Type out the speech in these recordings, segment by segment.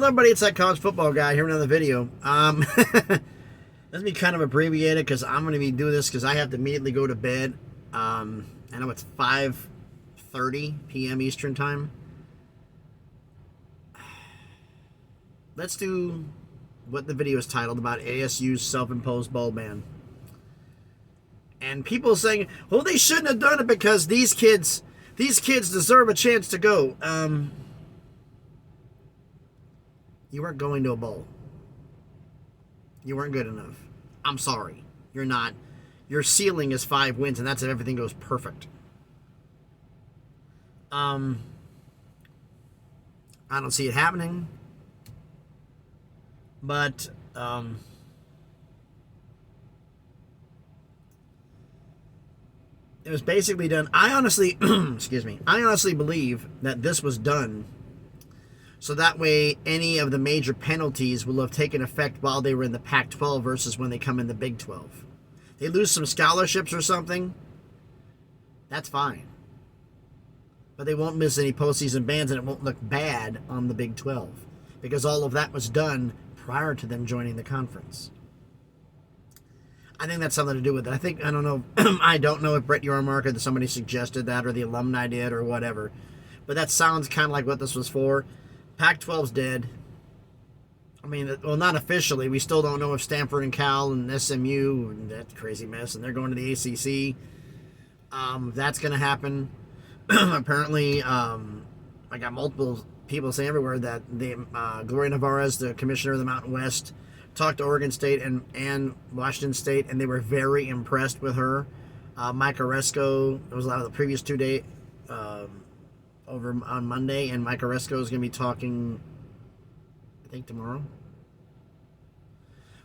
Hello, everybody. It's that college football guy here with another video. Let's be kind of abbreviated because I'm going to be doing this because I have to immediately go to bed. I know it's 5:30 p.m. Eastern time. Let's do what the video is titled about: ASU's self-imposed bowl ban. And people saying, "Oh, they shouldn't have done it because these kids deserve a chance to go." You weren't going to a bowl. You weren't good enough. I'm sorry. You're not. Your ceiling is 5 wins, and that's if everything goes perfect. I don't see it happening. But it was basically done. I honestly, excuse me. I honestly believe that this was done so that way any of the major penalties will have taken effect while they were in the Pac-12 versus when they come in the Big 12. They lose some scholarships or something, that's fine. But they won't miss any postseason bans, and it won't look bad on the Big 12 because all of that was done prior to them joining the conference. I think that's something to do with it. I don't know. I don't know if Brett Yormark or somebody suggested that or the alumni did or whatever. But that sounds kind of like what this was for. Pac-12's dead. I mean, well, not officially. We still don't know if Stanford and Cal and SMU, and that crazy mess, and they're going to the ACC. That's going to happen. Apparently, I got multiple people saying everywhere that Gloria Nevarez, the commissioner of the Mountain West, talked to Oregon State and Washington State, and they were very impressed with her. Mike Oresco, it was a lot of the previous 2 days over on Monday, and Mike Oresco is going to be talking, I think, tomorrow.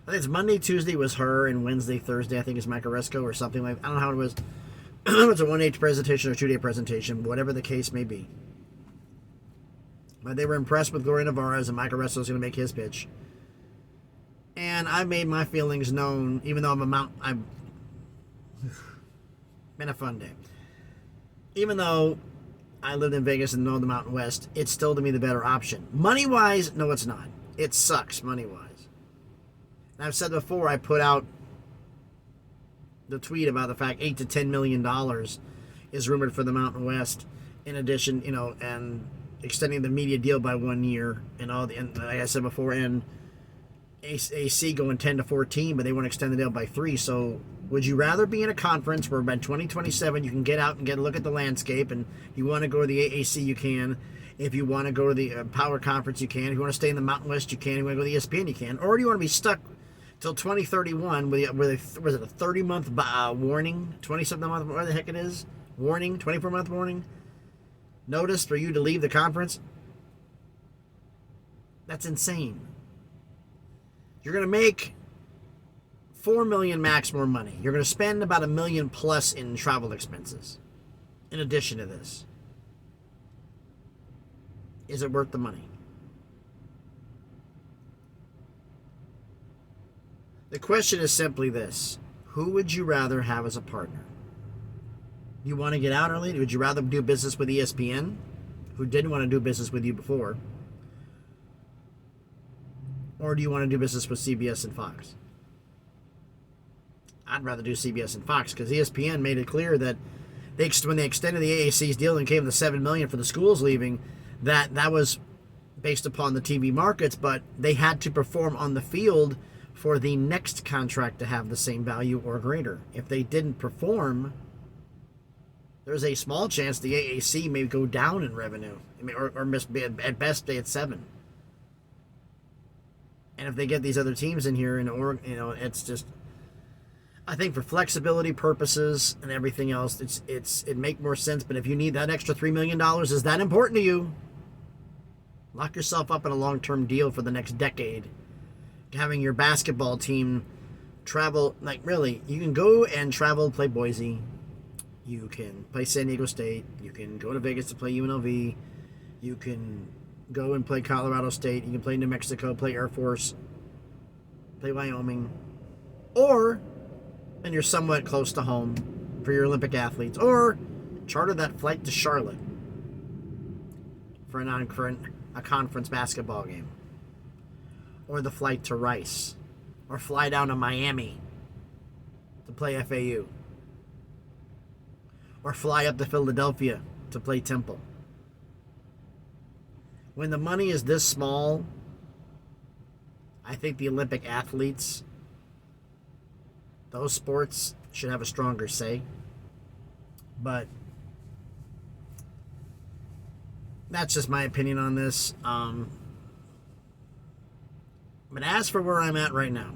I think it's Monday, Tuesday was her, and Wednesday, Thursday, I think is Mike Oresco or something like that. I don't know how it was. I don't know if it's a 1-day presentation or 2-day presentation, whatever the case may be. But they were impressed with Gloria Nevarez, and Mike Oresco is going to make his pitch. And I made my feelings known, even though I've been a fun day. Even though I lived in Vegas and know the Mountain West, it's still to me the better option. Money-wise, no, it's not. It sucks money-wise. And I've said before, I put out the tweet about the fact $8 to $10 million is rumored for the Mountain West. In addition, and extending the media deal by 1 year, and like I said before, and AAC going 10 to 14, but they want to extend the deal by 3. So would you rather be in a conference where by 2027 you can get out and get a look at the landscape, and if you want to go to the AAC, you can. If you want to go to the Power Conference, you can. If you want to stay in the Mountain West, you can. If you want to go to the ESPN, you can. Or do you want to be stuck till 2031 was it a 30-month warning, 20-something month, whatever the heck it is, warning, 24-month warning, notice for you to leave the conference? That's insane. You're going to make $4 million max more money. You're going to spend about $1 million plus in travel expenses in addition to this. Is it worth the money? The question is simply this: who would you rather have as a partner? You want to get out early? Would you rather do business with ESPN, who didn't want to do business with you before? Or do you want to do business with CBS and Fox? I'd rather do CBS and Fox because ESPN made it clear that when they extended the AAC's deal and came to $7 million for the schools leaving, that was based upon the TV markets, but they had to perform on the field for the next contract to have the same value or greater. If they didn't perform, there's a small chance the AAC may go down in revenue, or at best stay at 7. And if they get these other teams in here, it's just, I think for flexibility purposes and everything else, it make more sense. But if you need that extra $3 million, is that important to you? Lock yourself up in a long-term deal for the next decade. Having your basketball team travel, really, you can go and travel, play Boise. You can play San Diego State. You can go to Vegas to play UNLV. You can go and play Colorado State. You can play New Mexico, play Air Force, play Wyoming. Or, and you're somewhat close to home for your Olympic athletes. Or charter that flight to Charlotte for a conference basketball game. or the flight to Rice, or fly down to Miami to play FAU, or fly up to Philadelphia to play Temple. When the money is this small, I think the Olympic athletes, those sports, should have a stronger say. But that's just my opinion on this. But as for where I'm at right now,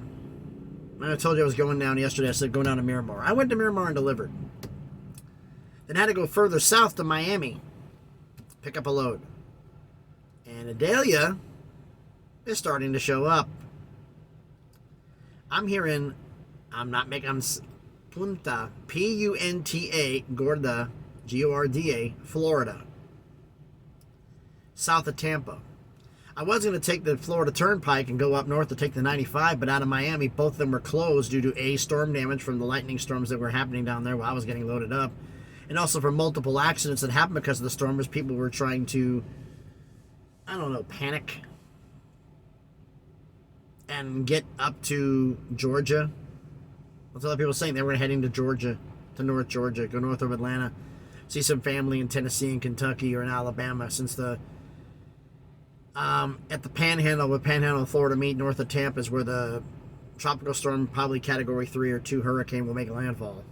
I told you I was going down yesterday. I said going down to Miramar. I went to Miramar and delivered. Then had to go further south to Miami to pick up a load. And Adelia is starting to show up. I'm hearing, I'm Punta, P-U-N-T-A, Gorda, G-O-R-D-A, Florida. South of Tampa. I was going to take the Florida Turnpike and go up north to take the 95, but out of Miami, both of them were closed due to storm damage from the lightning storms that were happening down there while I was getting loaded up, and also from multiple accidents that happened because of the storm as people were trying to, panic and get up to Georgia. That's what people were saying. They were heading to Georgia, to North Georgia, go north of Atlanta, see some family in Tennessee and Kentucky or in Alabama, since the at the Panhandle, with Panhandle and Florida meet north of Tampa, is where the tropical storm, probably Category 3 or 2 hurricane, will make landfall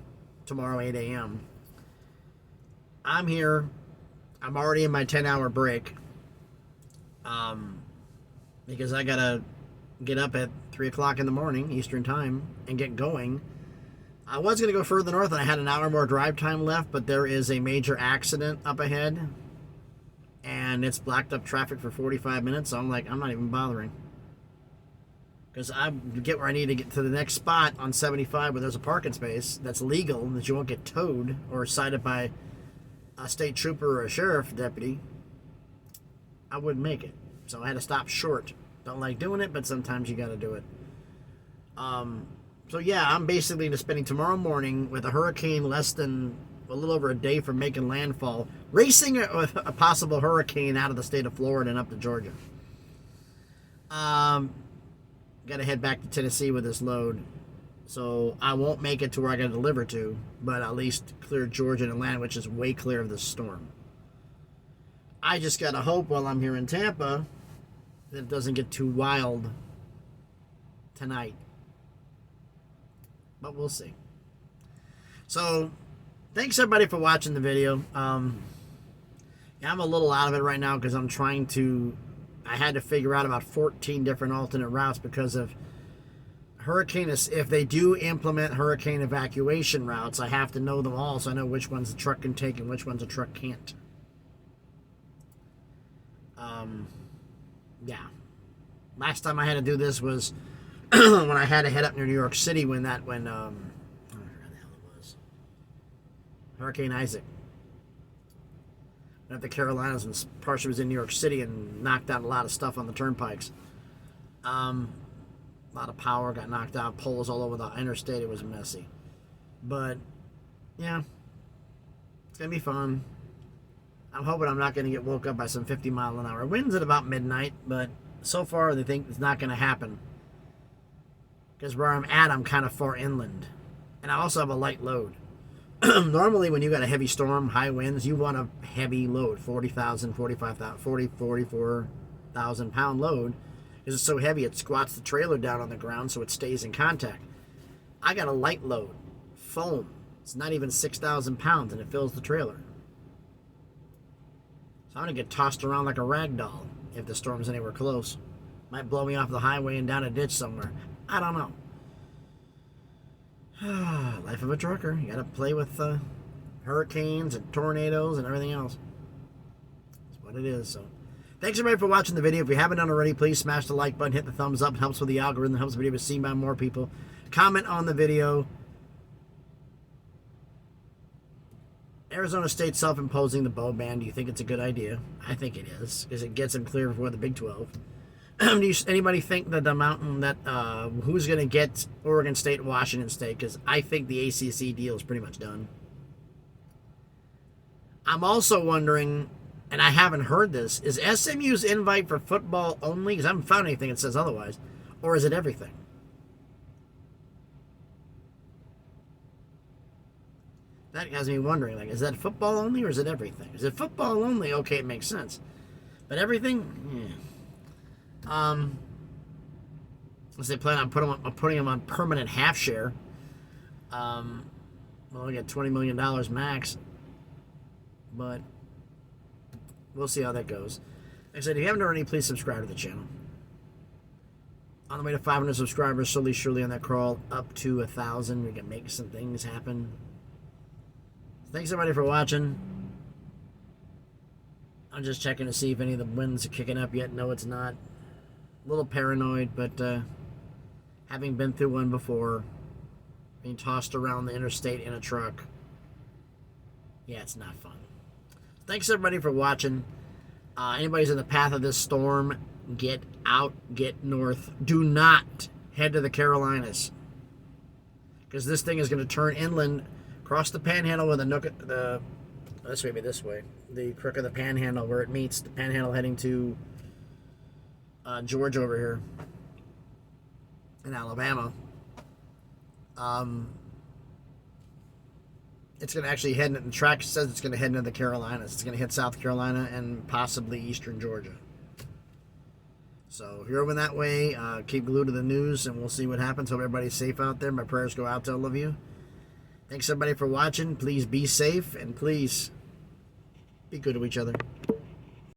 tomorrow, 8 a.m. I'm here. I'm already in my 10-hour break because I got to get up at 3 o'clock in the morning, Eastern Time, and get going. I was going to go further north, and I had an hour more drive time left, but there is a major accident up ahead, and it's blacked up traffic for 45 minutes, so I'm like, I'm not even bothering. Because I get where I need to get to the next spot on 75 where there's a parking space that's legal, that you won't get towed or cited by a state trooper or a sheriff deputy. I wouldn't make it. So I had to stop short. Don't like doing it, but sometimes you got to do it. So yeah, I'm basically just spending tomorrow morning with a hurricane less than a little over a day from making landfall, racing with a possible hurricane out of the state of Florida and up to Georgia. Got to head back to Tennessee with this load. So I won't make it to where I got to deliver to, but at least clear Georgia and Atlanta, which is way clear of the storm. I just got to hope while I'm here in Tampa that it doesn't get too wild tonight. But we'll see. So, thanks everybody for watching the video. I'm a little out of it right now because I had to figure out about 14 different alternate routes because of hurricane. If they do implement hurricane evacuation routes, I have to know them all so I know which ones the truck can take and which ones the truck can't. Yeah. Last time I had to do this was when I had to head up near New York City when I forgot the hell it was. Hurricane Isaac. Went up the Carolinas and partially was in New York City and knocked out a lot of stuff on the turnpikes. A lot of power got knocked out, poles all over the interstate. It was messy. But, yeah, it's going to be fun. I'm hoping I'm not going to get woke up by some 50-mile-an-hour winds at about midnight, but so far they think it's not going to happen. Because where I'm at, I'm kind of far inland. And I also have a light load. Normally, when you got a heavy storm, high winds, you want a heavy load, 40,000, 45,000, 44,000 pound load. Because it's so heavy, it squats the trailer down on the ground so it stays in contact. I got a light load, foam. It's not even 6,000 pounds, and it fills the trailer. So I'm going to get tossed around like a rag doll if the storm's anywhere close. Might blow me off the highway and down a ditch somewhere. I don't know. Life of a trucker. You got to play with hurricanes and tornadoes and everything else. That's what it is. So, thanks everybody for watching the video. If you haven't done already, please smash the like button, hit the thumbs up. It helps with the algorithm. It helps the video be seen by more people. Comment on the video. Arizona State self-imposing the bow ban. Do you think it's a good idea? I think it is, because it gets them clear before the Big 12. Do anybody think that the mountain that who's going to get Oregon State and Washington State? Because I think the ACC deal is pretty much done. I'm also wondering and I haven't heard this, is SMU's invite for football only? Because I haven't found anything that says otherwise. Or is it everything? That has me wondering, like, is that football only or is it everything? Is it football only? Okay, it makes sense. But everything? Yeah. Unless they plan on putting them on permanent half share. Well, we get $20 million max. But we'll see how that goes. Like I said, if you haven't already, please subscribe to the channel. On the way to 500 subscribers, slowly, surely on that crawl up to 1,000. We can make some things happen. Thanks everybody for watching. I'm just checking to see if any of the winds are kicking up yet. No, it's not. A little paranoid, but having been through one before, being tossed around the interstate in a truck, yeah, it's not fun. Thanks everybody for watching. Anybody's in the path of this storm, get out, get north. Do not head to the Carolinas, because this thing is going to turn inland, cross the Panhandle with this way, the crook of the Panhandle where it meets the Panhandle heading to Georgia over here in Alabama. It's going to actually head, the track says it's going to head into the Carolinas. It's going to hit South Carolina and possibly eastern Georgia. So if you're over that way, keep glued to the news and we'll see what happens. Hope everybody's safe out there. My prayers go out to all of you. Thanks everybody for watching. Please be safe and please be good to each other.